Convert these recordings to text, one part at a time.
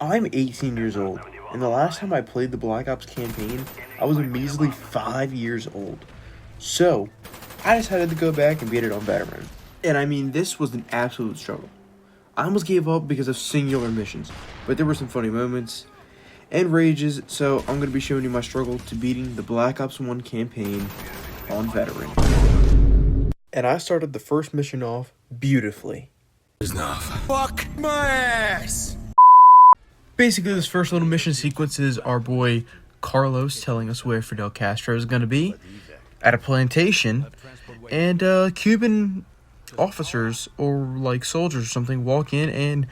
I'm 18 years old, and the last time I played the Black Ops campaign, I was a measly 5 years old. So, I decided to go back and beat it on Veteran. And I mean, this was an absolute struggle. I almost gave up because of singular missions, but there were some funny moments and rages, so I'm going to be showing you my struggle to beating the Black Ops 1 campaign on Veteran. And I started the first mission off beautifully. Fuck my ass! Basically, this first little mission sequence is our boy Carlos telling us where Fidel Castro is going to be at a plantation, and Cuban officers or like soldiers or something walk in, and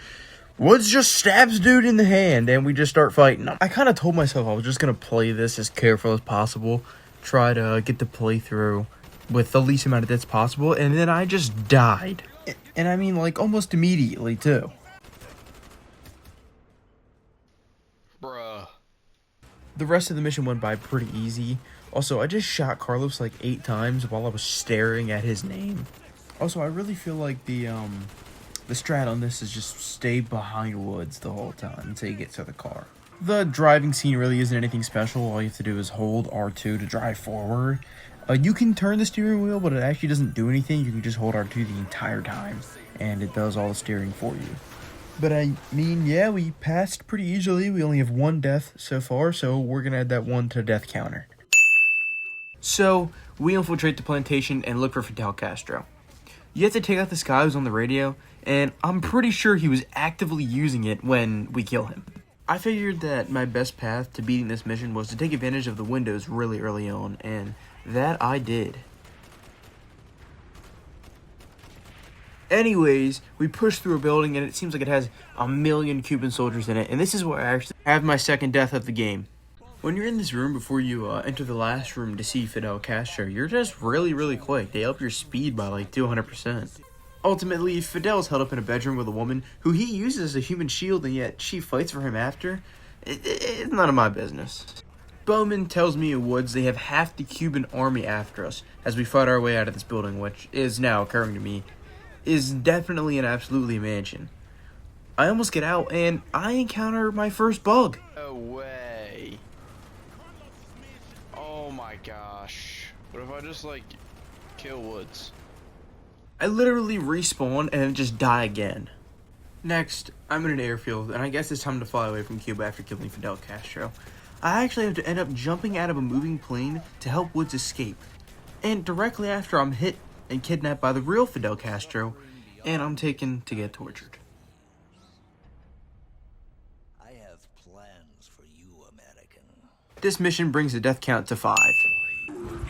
Woods just stabs dude in the hand, and we just start fighting. I kind of told myself I was just going to play this as careful as possible, try to get the playthrough with the least amount of deaths possible, and then I just died. And I mean, like, almost immediately, too. Bruh. The rest of the mission went by pretty easy. Also, I just shot Carlos like 8 times while I was staring at his name. Also, I really feel like the strat on this is just stay behind Woods the whole time until you get to the car. The driving scene really isn't anything special. All you have to do is hold R2 to drive forward. You can turn the steering wheel, but it actually doesn't do anything. You can just hold R2 the entire time, and it does all the steering for you. But I mean, yeah, we passed pretty easily. We only have 1 death so far, so we're gonna add that 1 to death counter. So, we infiltrate the plantation and look for Fidel Castro. You have to take out this guy who's on the radio, and I'm pretty sure he was actively using it when we kill him. I figured that my best path to beating this mission was to take advantage of the windows really early on, and that I did. Anyways, we push through a building, and it seems like it has 1,000,000 Cuban soldiers in it, and this is where I actually have my second death of the game. When you're in this room before you enter the last room to see Fidel Castro, you're just really quick. They up your speed by like 200%. Ultimately, Fidel's held up in a bedroom with a woman who he uses as a human shield, and yet she fights for him after. It's none of my business. Bowman tells me in Woods they have half the Cuban army after us as we fight our way out of this building, which is now occurring to me, is definitely and absolutely a mansion. I almost get out, and I encounter my first bug. No way. Oh my gosh. What if I just, like, kill Woods? I literally respawn and then just die again. Next, I'm in an airfield, and I guess it's time to fly away from Cuba after killing Fidel Castro. I actually have to end up jumping out of a moving plane to help Woods escape. And directly after, I'm hit and kidnapped by the real Fidel Castro, and I'm taken to get tortured. I have plans for you, American. This mission brings the death count to 5.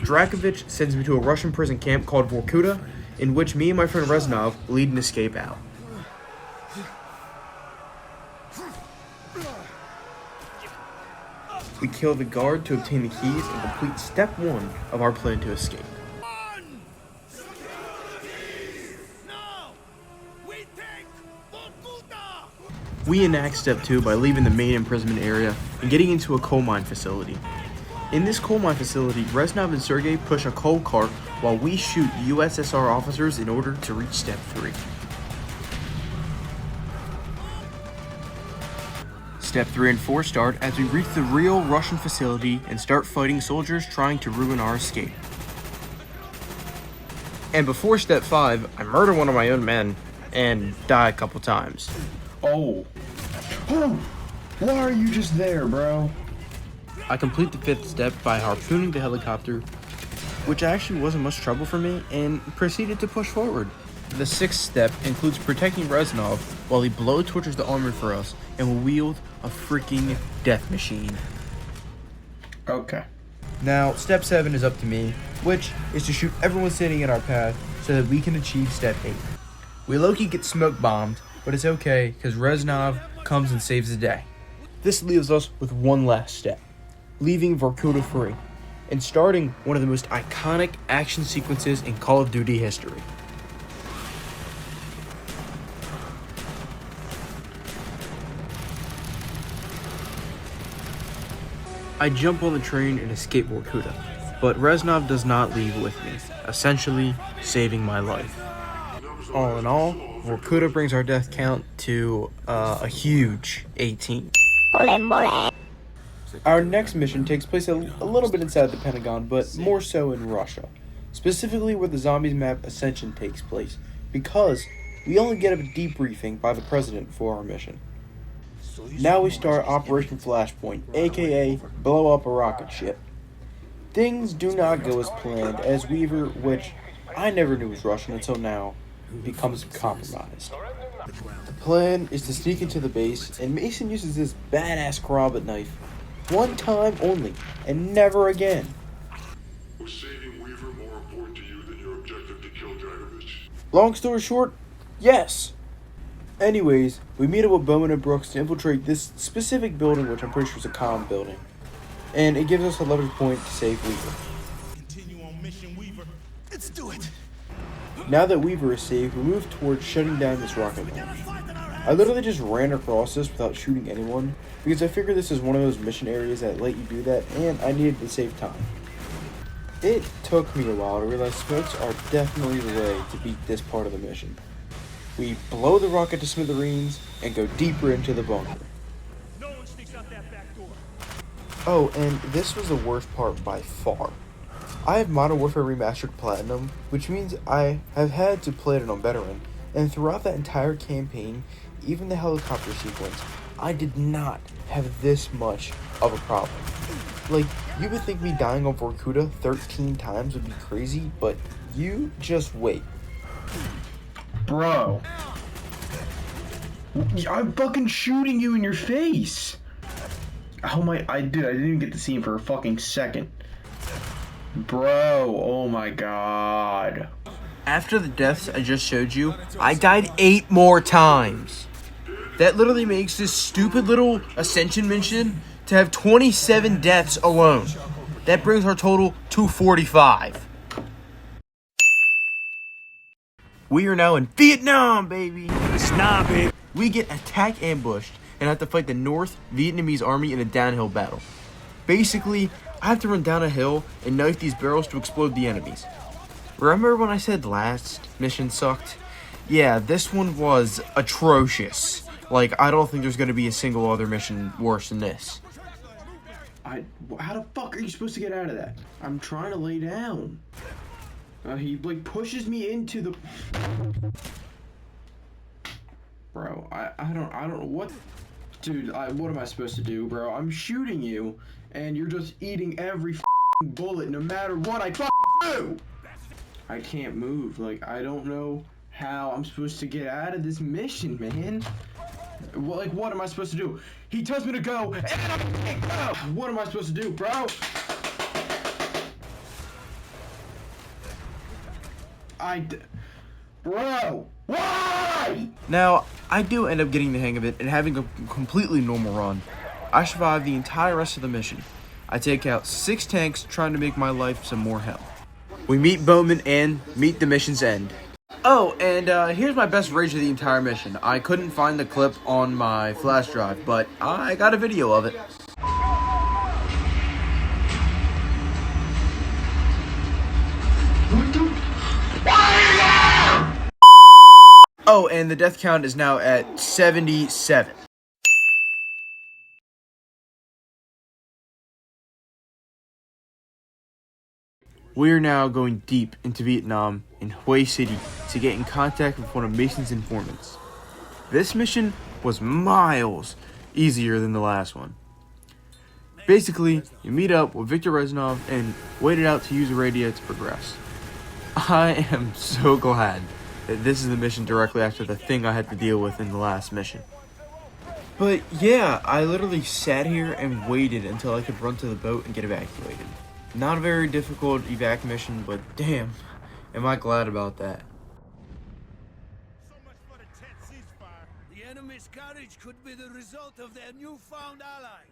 Drakovich sends me to a Russian prison camp called Vorkuta, in which me and my friend Reznov lead an escape out. We kill the guard to obtain the keys and complete step 1 of our plan to escape. We enact step 2 by leaving the main imprisonment area and getting into a coal mine facility. In this coal mine facility, Reznov and Sergey push a coal cart while we shoot USSR officers in order to reach step 3. Step 3 and 4 start as we reach the real Russian facility and start fighting soldiers trying to ruin our escape. And before step 5, I murder one of my own men and die a couple times. Oh, why are you just there, bro? I complete the 5th step by harpooning the helicopter, which actually wasn't much trouble for me, and proceeded to push forward. The 6th step includes protecting Reznov while he blowtorches the armor for us and will wield a freaking death machine. Okay. Now, step 7 is up to me, which is to shoot everyone standing in our path so that we can achieve step 8. We low-key get smoke bombed, but it's okay because Reznov comes and saves the day. This leaves us with one last step, leaving Vorkuta free, and starting one of the most iconic action sequences in Call of Duty history. I jump on the train and escape Vorkuta, but Reznov does not leave with me, essentially saving my life. All in all, Vorkuta brings our death count to a huge 18. Our next mission takes place a little bit inside the Pentagon, but more so in Russia, specifically where the Zombies map Ascension takes place, because we only get a debriefing by the President for our mission. Now we start Operation Flashpoint, aka blow up a rocket ship. Things do not go as planned, as Weaver, which I never knew was Russian until now, becomes compromised. The plan is to sneak into the base, and Mason uses this badass Karabit knife one time only, and never again. Was saving Weaver more important to you than your objective to kill Dragovich? Long story short, yes. Anyways, we meet up with Bowman and Brooks to infiltrate this specific building, which I'm pretty sure is a comm building. And it gives us a leverage point to save Weaver. Continue on mission, Weaver. Let's do it. Now that Weaver is saved, we move towards shutting down this rocket launch. I literally just ran across this without shooting anyone, because I figured this is one of those mission areas that let you do that, and I needed to save time. It took me a while to realize smokes are definitely the way to beat this part of the mission. We blow the rocket to smithereens and go deeper into the bunker. No one sneaks out that back door. Oh, and this was the worst part by far. I have Modern Warfare Remastered Platinum, which means I have had to play it on Veteran, and throughout that entire campaign, even the helicopter sequence, I did not have this much of a problem. Like, you would think me dying on Vorkuta 13 times would be crazy, but you just wait. Bro. I'm fucking shooting you in your face. Oh my, I didn't even get to see him for a fucking second. Bro, oh my god. After the deaths I just showed you, I died 8 more times. That literally makes this stupid little Ascension mission to have 27 deaths alone. That brings our total to 45. We are now in Vietnam, baby. Nah, babe. We get attack ambushed and have to fight the North Vietnamese army in a downhill battle. Basically, I have to run down a hill and knife these barrels to explode the enemies. Remember when I said last mission sucked? Yeah, this one was atrocious. Like, I don't think there's gonna be a single other mission worse than this. How the fuck are you supposed to get out of that? I'm trying to lay down. He like pushes me into the. Bro, I don't know what. Dude, what am I supposed to do, bro? I'm shooting you, and you're just eating every bullet, no matter what I do. I can't move. Like, I don't know how I'm supposed to get out of this mission, man. Well, like, what am I supposed to do? He tells me to go, and I can't go. What am I supposed to do, bro? Bro, why? Now, I do end up getting the hang of it and having a completely normal run. I survive the entire rest of the mission. I take out 6 tanks trying to make my life some more hell. We meet Bowman and meet the mission's end. Oh, and here's my best rage of the entire mission. I couldn't find the clip on my flash drive, but I got a video of it. Oh, and the death count is now at 77. We are now going deep into Vietnam in Hue City to get in contact with one of Mason's informants. This mission was miles easier than the last one. Basically, you meet up with Victor Reznov and wait it out to use a radio to progress. I am so glad that this is the mission directly after the thing I had to deal with in the last mission. But yeah, I literally sat here and waited until I could run to the boat and get evacuated. Not a very difficult evac mission, but damn, am I glad about that. So much for the tense ceasefire. The enemy's courage could be the result of their newfound ally.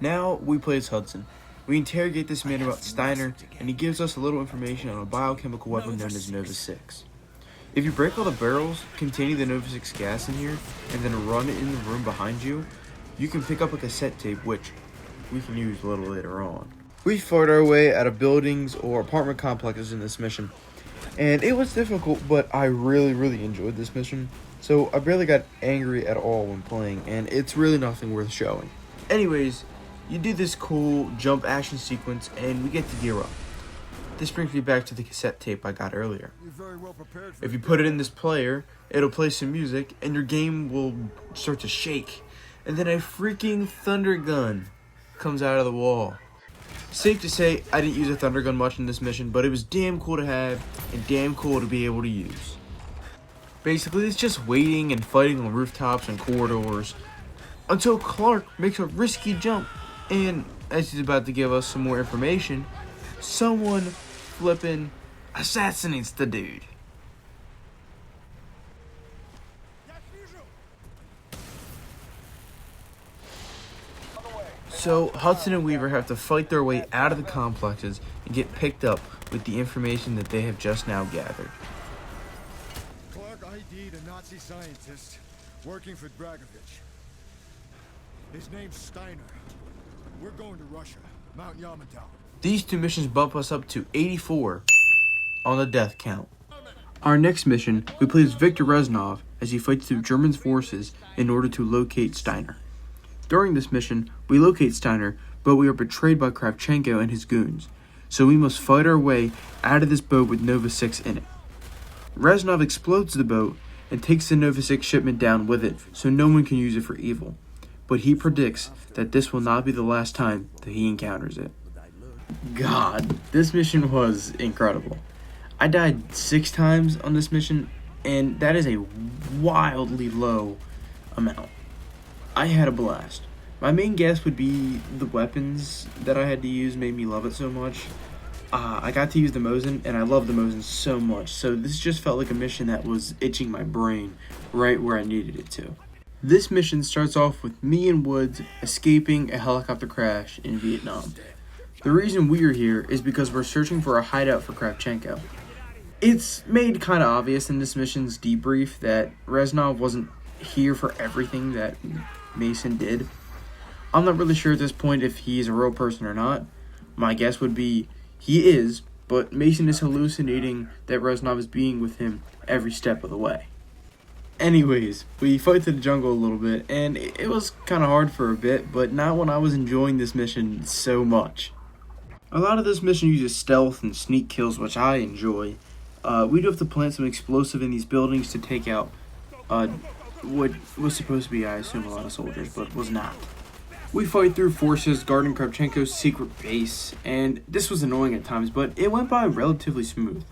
Now we play as Hudson. We interrogate this man about Steiner, and he gives us a little information on a biochemical weapon known as Nova 6. If you break all the barrels containing the Nova 6 gas in here, and then run it in the room behind you, you can pick up a cassette tape, which we can use a little later on. We fought our way out of buildings or apartment complexes in this mission, and it was difficult, but I really enjoyed this mission. So I barely got angry at all when playing, and it's really nothing worth showing. Anyways, you do this cool jump action sequence, and we get to gear up. This brings me back to the cassette tape I got earlier. You're very well prepared for If you put it in this player, it'll play some music, and your game will start to shake. And then a freaking thunder gun comes out of the wall. Safe to say, I didn't use a thunder gun much in this mission, but it was damn cool to have, and damn cool to be able to use. Basically, it's just waiting and fighting on rooftops and corridors, until Clark makes a risky jump, and as he's about to give us some more information, someone flippin' assassinates the dude. So Hudson and Weaver have to fight their way out of the complexes and get picked up with the information that they have just now gathered. Clark ID'd a Nazi scientist working for Dragovich. His name's Steiner. We're going to Russia, Mount Yamantau. These two missions bump us up to 84 on the death count. Our next mission, we play as Victor Reznov as he fights through German forces in order to locate Steiner. During this mission, we locate Steiner, but we are betrayed by Kravchenko and his goons, so we must fight our way out of this boat with Nova 6 in it. Reznov explodes the boat and takes the Nova 6 shipment down with it so no one can use it for evil, but he predicts that this will not be the last time that he encounters it. God, this mission was incredible. I died 6 times on this mission, and that is a wildly low amount. I had a blast. My main guess would be the weapons that I had to use made me love it so much. I got to use the Mosin, and I love the Mosin so much, so this just felt like a mission that was itching my brain right where I needed it to. This mission starts off with me and Woods escaping a helicopter crash in Vietnam. The reason we are here is because we're searching for a hideout for Kravchenko. It's made kind of obvious in this mission's debrief that Reznov wasn't here for everything that Mason did. I'm not really sure at this point if he's a real person or not. My guess would be he is, but Mason is hallucinating that Reznov is being with him every step of the way. Anyways, we fight through the jungle a little bit, and it was kind of hard for a bit, but not when I was enjoying this mission so much. A lot of this mission uses stealth and sneak kills, which I enjoy. We do have to plant some explosive in these buildings to take out what was supposed to be, I assume, a lot of soldiers, but was not. We fight through forces guarding Kravchenko's secret base, and this was annoying at times, but it went by relatively smooth.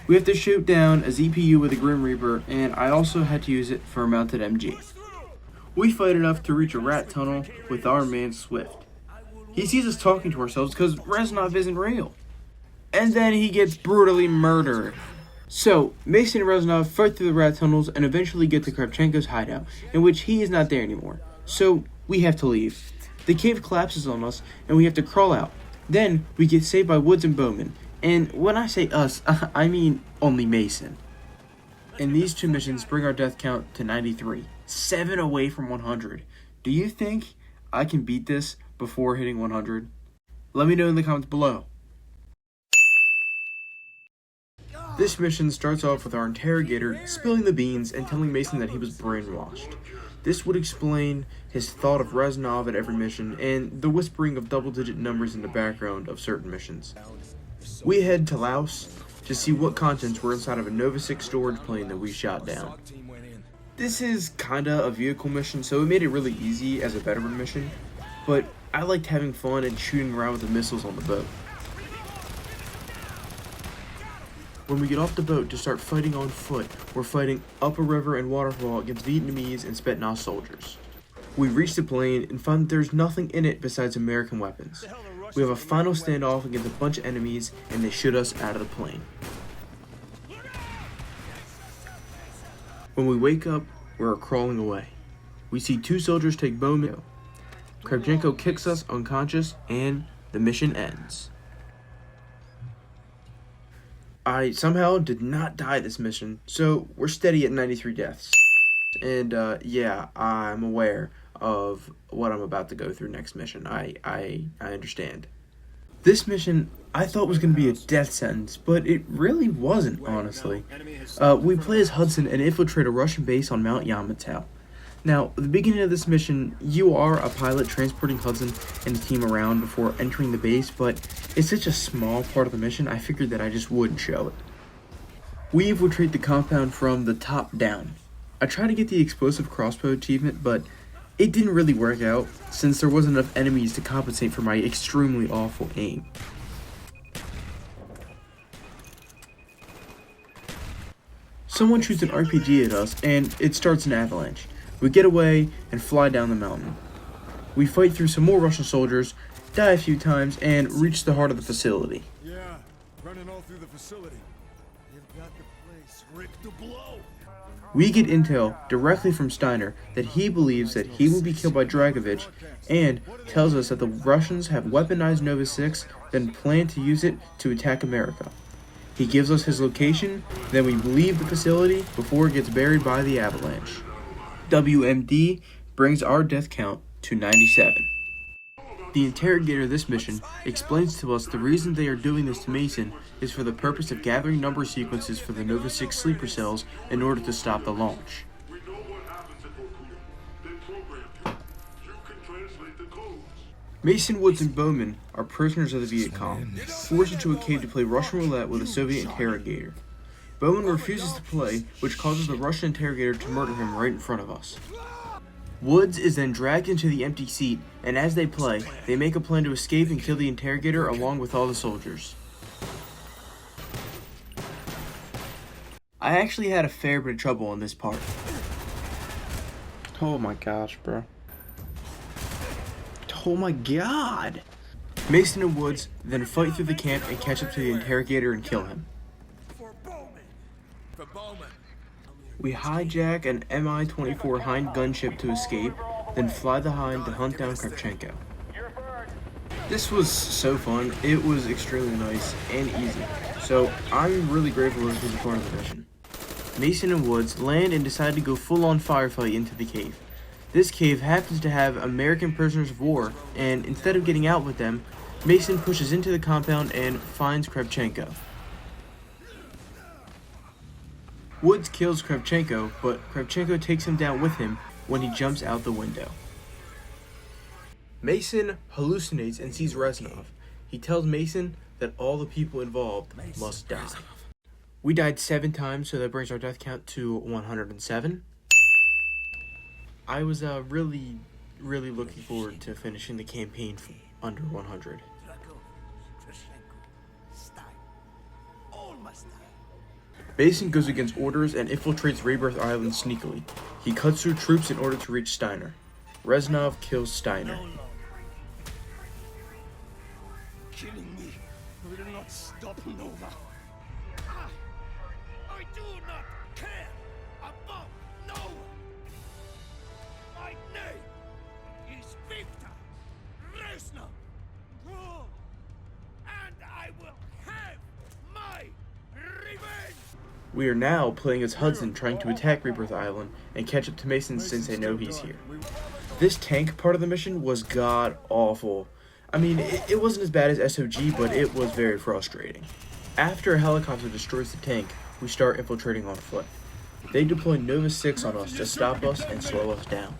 We have to shoot down a ZPU with a Grim Reaper, and I also had to use it for a mounted MG. We fight enough to reach a rat tunnel with our man Swift. He sees us talking to ourselves because Reznov isn't real. And then he gets brutally murdered. So, Mason and Reznov fight through the rat tunnels and eventually get to Kravchenko's hideout, in which he is not there anymore. So, we have to leave. The cave collapses on us, and we have to crawl out. Then, we get saved by Woods and Bowman. And when I say us, I mean only Mason. And these two missions bring our death count to 93. 7 away from 100. Do you think I can beat this before hitting 100? Let me know in the comments below. This mission starts off with our interrogator spilling the beans and telling Mason that he was brainwashed. This would explain his thought of Reznov at every mission and the whispering of double-digit numbers in the background of certain missions. We head to Laos to see what contents were inside of a Nova 6 storage plane that we shot down. This is kinda a vehicle mission, so it made it really easy as a veteran mission, but I liked having fun and shooting around with the missiles on the boat. When we get off the boat to start fighting on foot, we're fighting up a river and waterfall against Vietnamese and Spetsnaz soldiers. We reach the plane and find that there's nothing in it besides American weapons. We have a final standoff against a bunch of enemies, and they shoot us out of the plane. When we wake up, we're crawling away. We see 2 soldiers take Bowman. Kravchenko kicks us unconscious, and the mission ends. I somehow did not die this mission, so we're steady at 93 deaths. And yeah, I'm aware of what I'm about to go through next mission. I understand. This mission I thought was going to be a death sentence, but it really wasn't, honestly. We play as Hudson and infiltrate a Russian base on Mount Yamato. Now, at the beginning of this mission, you are a pilot transporting Hudson and the team around before entering the base, but it's such a small part of the mission, I figured that I just wouldn't show it. We infiltrate the compound from the top down. I tried to get the explosive crossbow achievement, but it didn't really work out, since there wasn't enough enemies to compensate for my extremely awful aim. Someone shoots an RPG at us, and it starts an avalanche. We get away and fly down the mountain. We fight through some more Russian soldiers, die a few times, and reach the heart of the facility. Yeah, running all through the facility. You've got the place rigged to blow. We get intel directly from Steiner that he believes that he will be killed by Dragovich, and tells us that the Russians have weaponized Nova 6, then plan to use it to attack America. He gives us his location, then we leave the facility before it gets buried by the avalanche. WMD brings our death count to 97. The interrogator of this mission explains to us the reason they are doing this to Mason is for the purpose of gathering number sequences for the Nova 6 sleeper cells in order to stop the launch. We know what happens at Vorkuta. They programmed you. You can translate the codes. Mason, Woods, and Bowman are prisoners of the Viet Cong, forced into a cave to play Russian roulette with a Soviet interrogator. Bowman refuses to play, which causes the Russian interrogator to murder him right in front of us. Woods is then dragged into the empty seat, and as they play, they make a plan to escape and kill the interrogator along with all the soldiers. I actually had a fair bit of trouble on this part. Oh my gosh, bro. Oh my god! Mason and Woods then fight through the camp and catch up to the interrogator and kill him. We hijack an Mi-24 Hind gunship to escape, then fly the Hind to hunt down Kravchenko. This was so fun. It was extremely nice and easy, so I'm really grateful this was a part of the mission. Mason and Woods land and decide to go full-on firefight into the cave. This cave happens to have American prisoners of war, and instead of getting out with them, Mason pushes into the compound and finds Kravchenko. Woods kills Kravchenko, but Kravchenko takes him down with him when he jumps out the window. Mason hallucinates and sees Reznov. He tells Mason that all the people involved must die. We died 7 times, so that brings our death count to 107. I was really looking forward to finishing the campaign under 100. Mason goes against orders and infiltrates Rebirth Island sneakily. He cuts through troops in order to reach Steiner. Reznov kills Steiner. Killing me will not stop Nova. I do not care about Nova. My name is Victor Reznov. And I will have my revenge. We are now playing as Hudson trying to attack Rebirth Island and catch up to Mason since they know he's here. This tank part of the mission was god awful. I mean, it wasn't as bad as SOG, but it was very frustrating. After a helicopter destroys the tank, we start infiltrating on foot. They deploy Nova 6 on us to stop us and slow us down.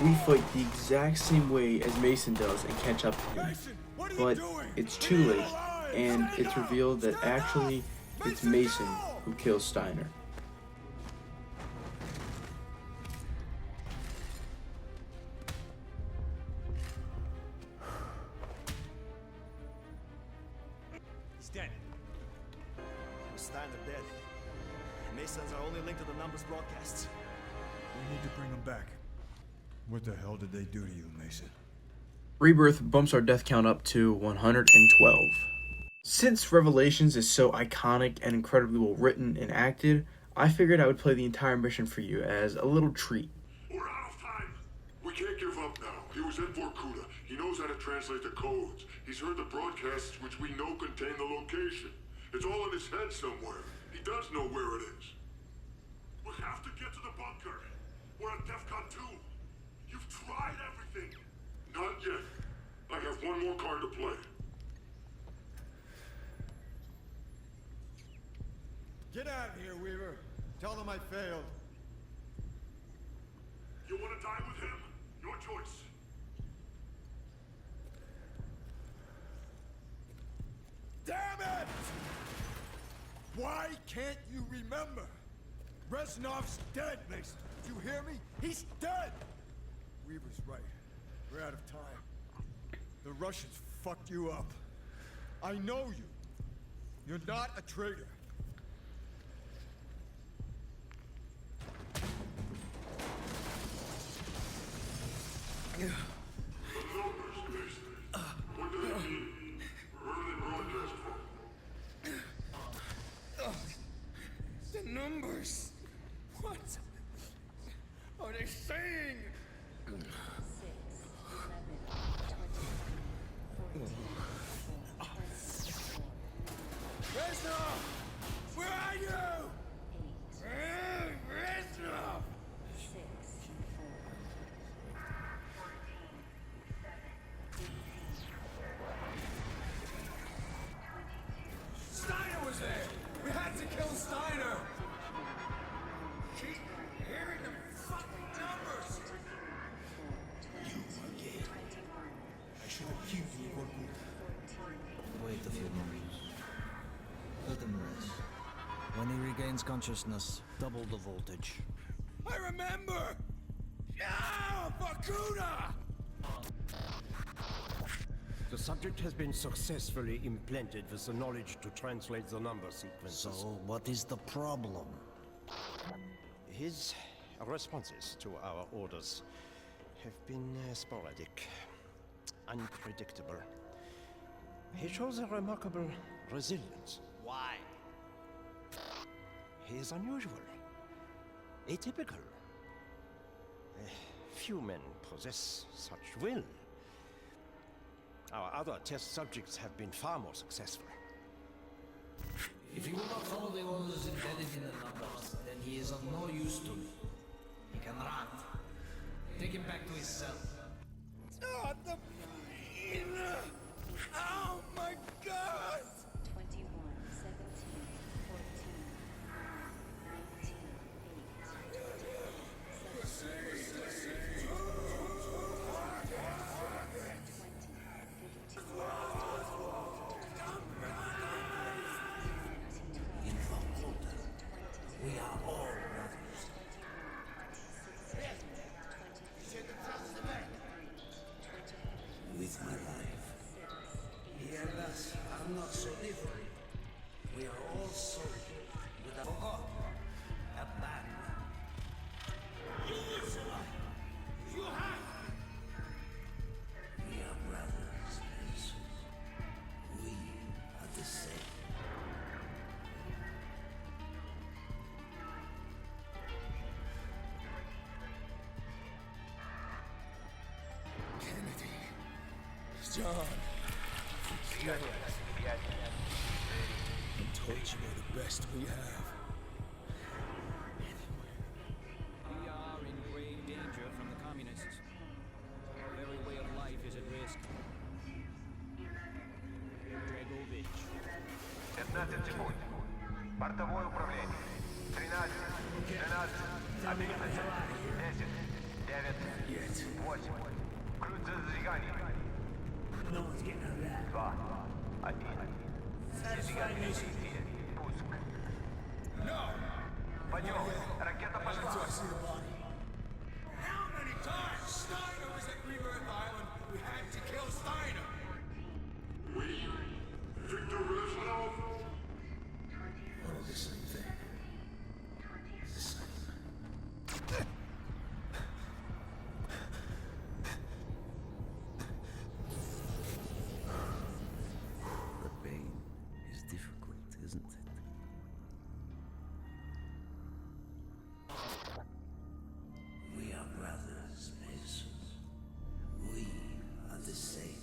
We fight the exact same way as Mason does and catch up to him, but it's too late, and it's revealed that actually it's Mason who kills Steiner. He's dead. Steiner dead. Mason's our only link to the numbers broadcasts. We need to bring them back. What the hell did they do to you, Mason? Rebirth bumps our death count up to 112. Since Revelations is so iconic and incredibly well written and acted, I figured I would play the entire mission for you as a little treat. We're out of time. We can't give up now. He was at Vorkuta. He knows how to translate the codes. He's heard the broadcasts, which we know contain the location. It's all in his head somewhere. He does know where it is. We have to get to the bunker. We're at DEFCON 2. You've tried everything. Not yet. I have one more card to play. Get out of here, Weaver. Tell them I failed. You want to die with him? Your choice. Damn it! Why can't you remember? Reznov's dead, Mason. Do you hear me? He's dead! Weaver's right. We're out of time. The Russians fucked you up. I know you. You're not a traitor. The numbers, Mason. What do they mean? Where are they broadcast from? The numbers! What are they saying? 6, 11, 20, 14, Reznov! Where are you? 8, Reznov! 6, 4, 14, 15, 22. Steiner was there! We had to kill Steiner! Keep hearing the fucking numbers! You again. I should have killed you for good. Wait a few moments. Let him rest. When he regains consciousness, double the voltage. I remember! Yeah! Bakuna! The subject has been successfully implanted with the knowledge to translate the number sequences. So, what is the problem? His responses to our orders have been sporadic, unpredictable. He shows a remarkable resilience. Why? He is unusual, atypical. Few men possess such will. Our other test subjects have been far more successful. If he will not follow the orders embedded in the numbers, then he is of no use to me. He can rot. Take him back to his cell. Oh, oh my God! 21, 17, 14, 19, 8, 17, In Valkota, we are all brothers. With my life. Here, thus, I'm not so different. We are all soldiers with a forgot, abandoned. You have. We are brothers, Mason. We are the same. Kennedy. John. I'm told you are the best we have. We are in grave danger from the communists. Our very way of life is at risk. Dragovich. 15 секунд. Бортовое управление. 13, 12, 11, 10, 9, 8. Ключ за зажигание. 2, 1. Зажигание действия. Пуск. Подъем. Ракета пошла. How many times Steiner was at Rebirth Island? We had to kill Steiner. We? Victor Reznov? All the same thing. The same. The pain is difficult, isn't it? We are brothers, Mason. We are the same.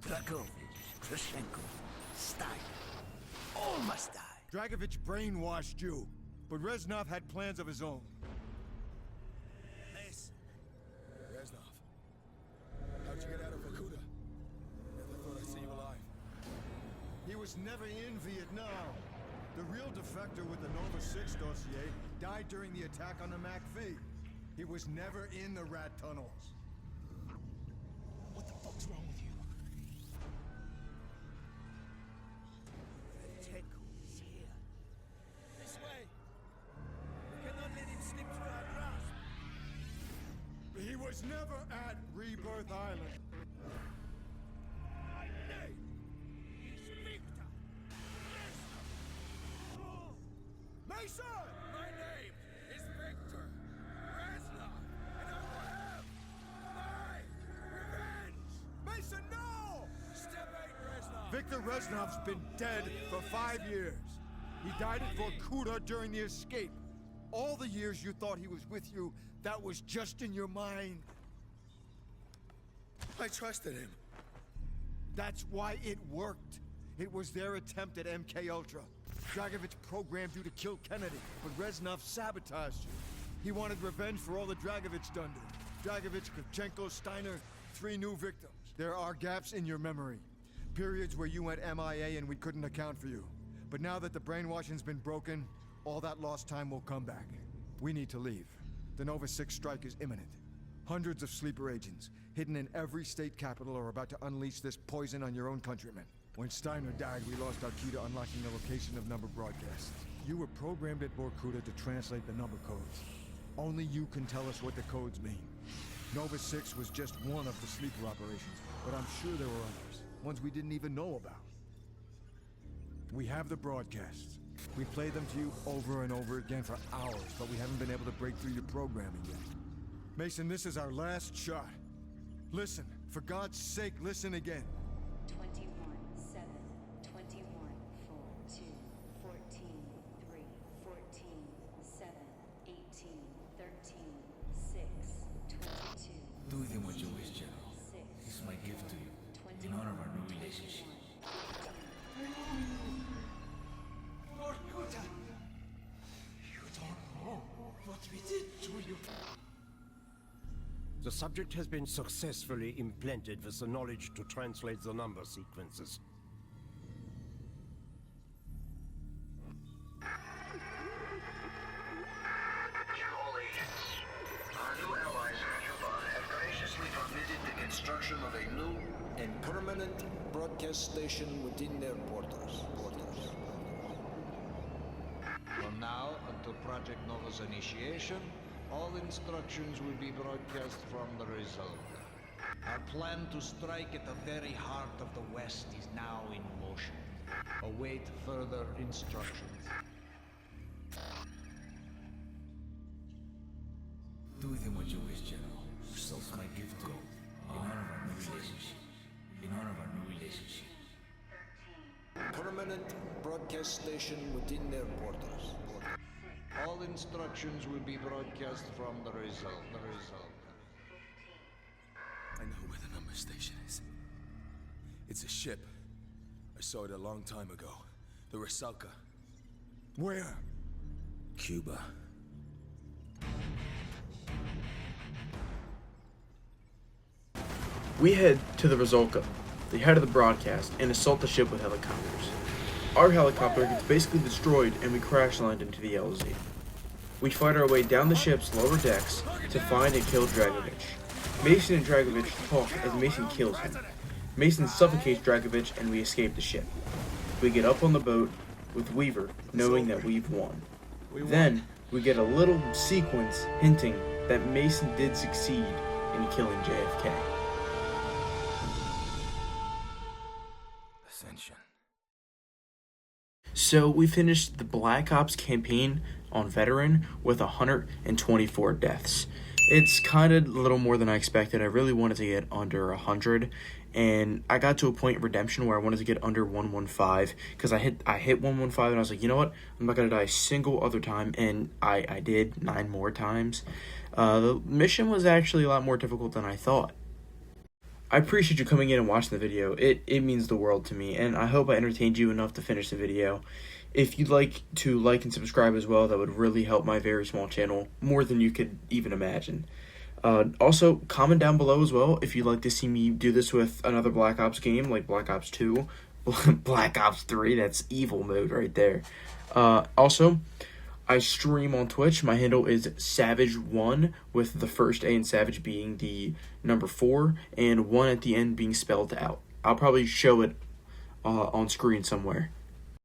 Dragovich, Krashenko, Stein. All must die. Dragovich brainwashed you, but Reznov had plans of his own. Mason. Reznov, was never in Vietnam. The real defector with the Nova 6 dossier died during the attack on the MacV. He was never in the rat tunnels. What the fuck's wrong with you? Tenko is here. This way. We cannot let him slip through our grasp. He was never at Rebirth Island. My name is Victor. Mason! My name is Victor Reznov, and I will have my revenge. Mason, no! Step 8, Reznov. Victor Reznov's been dead for 5 years. He died at Vorkuta during the escape. All the years you thought he was with you, that was just in your mind. I trusted him. That's why it worked. It was their attempt at MK Ultra. Dragovich programmed you to kill Kennedy, but Reznov sabotaged you. He wanted revenge for all the Dragovich done to him. Dragovich, Kravchenko, Steiner, 3 new victims. There are gaps in your memory. Periods where you went MIA and we couldn't account for you. But now that the brainwashing's been broken, all that lost time will come back. We need to leave. The Nova 6 strike is imminent. Hundreds of sleeper agents, hidden in every state capital, are about to unleash this poison on your own countrymen. When Steiner died, we lost our key to unlocking the location of number broadcasts. You were programmed at Vorkuta to translate the number codes. Only you can tell us what the codes mean. Nova 6 was just one of the sleeper operations, but I'm sure there were others. Ones we didn't even know about. We have the broadcasts. We play them to you over and over again for hours, but we haven't been able to break through your programming yet. Mason, this is our last shot. Listen, for God's sake, listen again. 21, 7, 21, 4, 2, 14, 3, 14, 7, 18, 13, 6, 22. Do with him what you wish, General. 6, This is my gift to you, in 21, honor of our new relationship. 15. Vorkuta! You don't know what we did to you. The subject has been successfully implanted with the knowledge to translate the number sequences. To all agents, our new allies in Cuba have graciously permitted the construction of a new And permanent broadcast station within their borders. From now until Project Nova's initiation, all instructions will be broadcast from the result. Our plan to strike at the very heart of the West is now in motion. Await further instructions. Do with him what you wish, General. So it's my gift to you, in honor of our new relationship. In honor of our new relationship. Permanent broadcast station within their borders. All instructions will be broadcast from the result. I know where the number station is. It's a ship. I saw it a long time ago. The Rusalka. Where? Cuba. We head to the Rusalka, the head of the broadcast, and assault the ship with helicopters. Our helicopter gets basically destroyed and we crash land into the LZ. We fight our way down the ship's lower decks to find and kill Dragovich. Mason and Dragovich talk as Mason kills him. Mason suffocates Dragovich and we escape the ship. We get up on the boat with Weaver, knowing that we've won. Then, we get a little sequence hinting that Mason did succeed in killing JFK. Ascension. So we finished the Black Ops campaign on Veteran with 124 deaths. It's kind of a little more than I expected. I really wanted to get under 100, and I got to a point in Redemption where I wanted to get under 115 because I hit 115 and I was like, you know what? I'm not gonna die a single other time, and I did 9 more times. The mission was actually a lot more difficult than I thought. I appreciate you coming in and watching the video. It means the world to me, and I hope I entertained you enough to finish the video. If you'd like to like and subscribe as well, that would really help my very small channel, more than you could even imagine. Also, comment down below as well if you'd like to see me do this with another Black Ops game, like Black Ops 2, Black Ops 3. That's evil mode right there. Also, I stream on Twitch. My handle is Savage1, with the first A in Savage being the number 4 and 1 at the end being spelled out. I'll probably show it on screen somewhere.